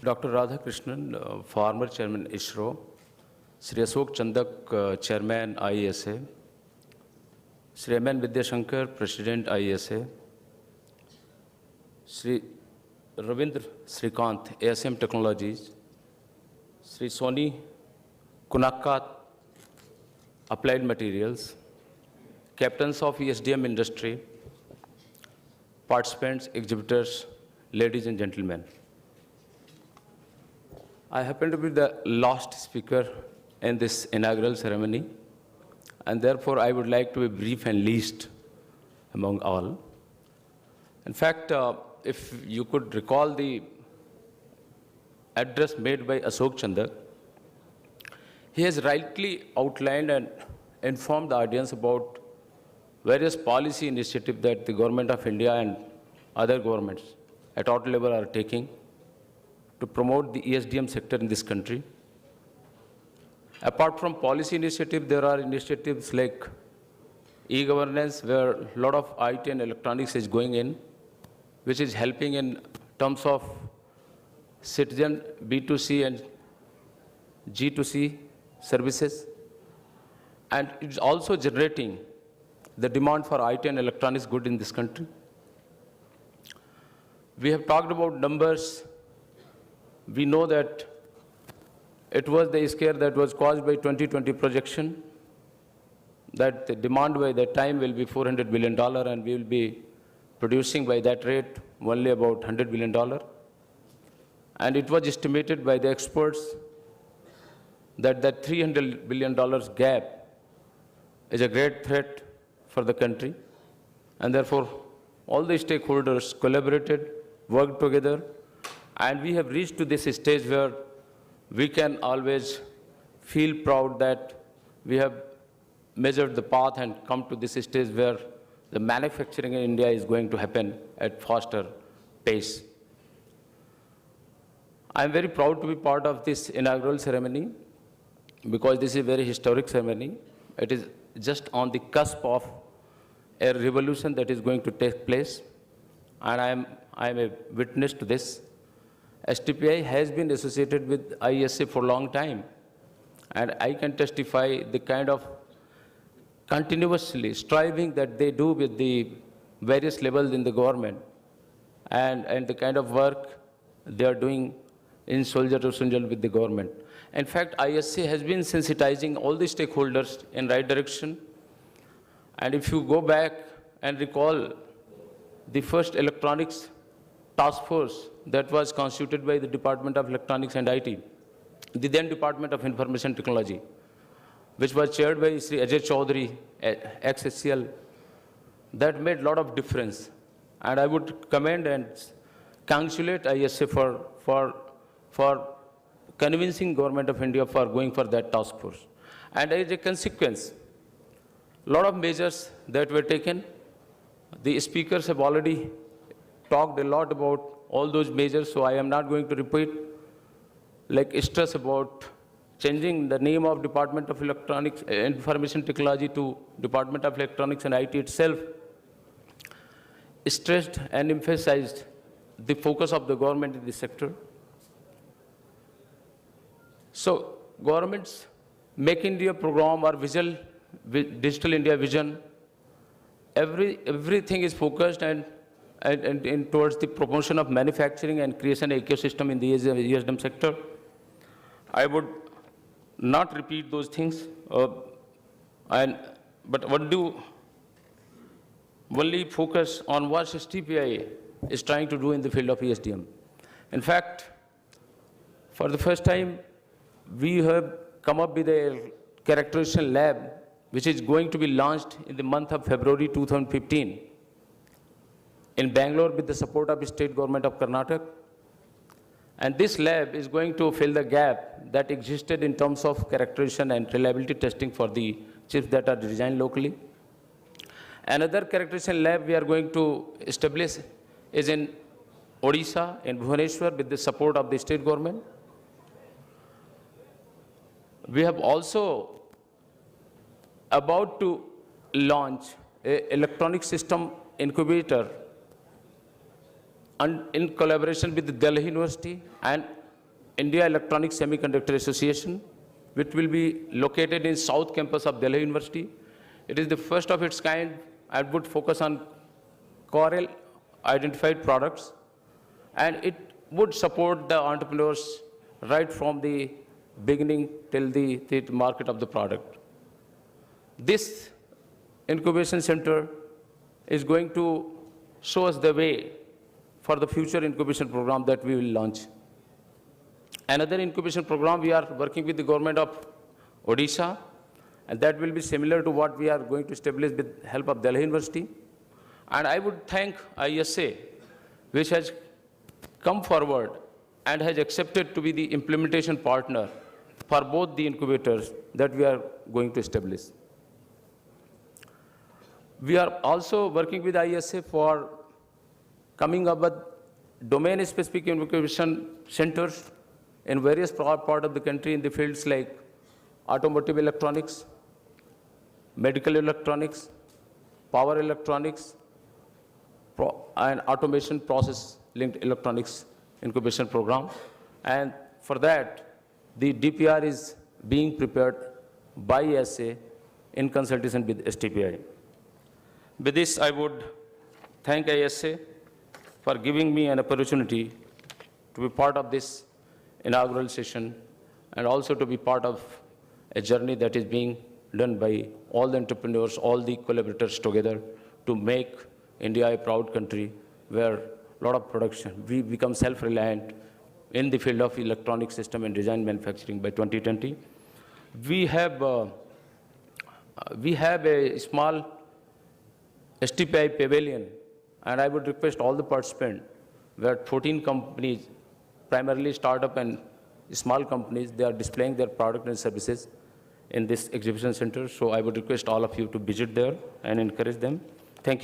Dr. Radhakrishnan, former Chairman ISRO, Sri Ashok Chandak, Chairman IESA, Sri M.N. Vidyashankar, President IESA, Sri Ravindra Srikant, ASM Technologies, Sri Soni Kunakat, Applied Materials, Captains of ESDM Industry, participants, exhibitors, ladies and gentlemen. I happen to be the last speaker in this inaugural ceremony, and therefore I would like to be brief and least among all. In fact, if you could recall the address made by Ashok Chandak, he has rightly outlined and informed the audience about various policy initiatives that the government of India and other governments at all levels are taking to promote the ESDM sector in this country. Apart from policy initiatives, there are initiatives like e-governance, where a lot of IT and electronics is going in, which is helping in terms of citizen B2C and G2C services. And it's also generating the demand for IT and electronics goods in this country. We have talked about numbers. We know that it was the scare that was caused by 2020 projection, that the demand by that time will be $400 billion, and we will be producing by that rate only about $100 billion. And it was estimated by the experts that that $300 billion gap is a great threat for the country. And therefore, all the stakeholders collaborated, worked together, and we have reached to this stage where we can always feel proud that we have measured the path and come to this stage where the manufacturing in India is going to happen at faster pace. I am very proud to be part of this inaugural ceremony because this is a very historic ceremony. It is just on the cusp of a revolution that is going to take place, and I am a witness to this. STPI has been associated with IESA for a long time, and I can testify the kind of continuously striving that they do with the various levels in the government, and the kind of work they are doing in soldier to soldier with the government. In fact, IESA has been sensitizing all the stakeholders in right direction. And if you go back and recall the first electronics task force that was constituted by the Department of Electronics and IT, the then Department of Information Technology, which was chaired by Sri Ajay Chaudhary, ex-SCL, that made a lot of difference. And I would commend and congratulate IESA for convincing Government of India for going for that task force. And as a consequence, a lot of measures that were taken. The speakers have already talked a lot about all those measures, so I am not going to repeat, like stress about changing the name of Department of Electronics, Information Technology to Department of Electronics and IT itself, stressed and emphasized the focus of the government in this sector. So government's Make India program or Digital India vision, everything is focused and towards the promotion of manufacturing and creation of ecosystem in the ESDM sector. I would not repeat those things, but only focus on what STPI is trying to do in the field of ESDM. In fact, for the first time, we have come up with a characterization lab which is going to be launched in the month of February 2015 in Bangalore with the support of the state government of Karnataka. And this lab is going to fill the gap that existed in terms of characterization and reliability testing for the chips that are designed locally. Another characterization lab we are going to establish is in Odisha, in Bhubaneswar, with the support of the state government. We have also about to launch an electronic system incubator in collaboration with the Delhi University and India Electronic Semiconductor Association, which will be located in South Campus of Delhi University. It is the first of its kind and would focus on Corel identified products, and it would support the entrepreneurs right from the beginning till the market of the product. This incubation center is going to show us the way for the future incubation program that we will launch. Another incubation program, we are working with the government of Odisha, and that will be similar to what we are going to establish with help of Delhi University. And I would thank IESA, which has come forward and has accepted to be the implementation partner for both the incubators that we are going to establish. We are also working with IESA for coming up with domain-specific incubation centers in various parts of the country in the fields like automotive electronics, medical electronics, power electronics, and automation process-linked electronics incubation program. And for that, the DPR is being prepared by IESA in consultation with STPI. With this, I would thank IESA for giving me an opportunity to be part of this inaugural session and also to be part of a journey that is being done by all the entrepreneurs, all the collaborators together to make India a proud country where a lot of production, we become self-reliant in the field of electronic system and design manufacturing by 2020. We have a small STPI pavilion, and I would request all the participants, where 14 companies, primarily startup and small companies, they are displaying their product and services in this exhibition center. So I would request all of you to visit there and encourage them. Thank you.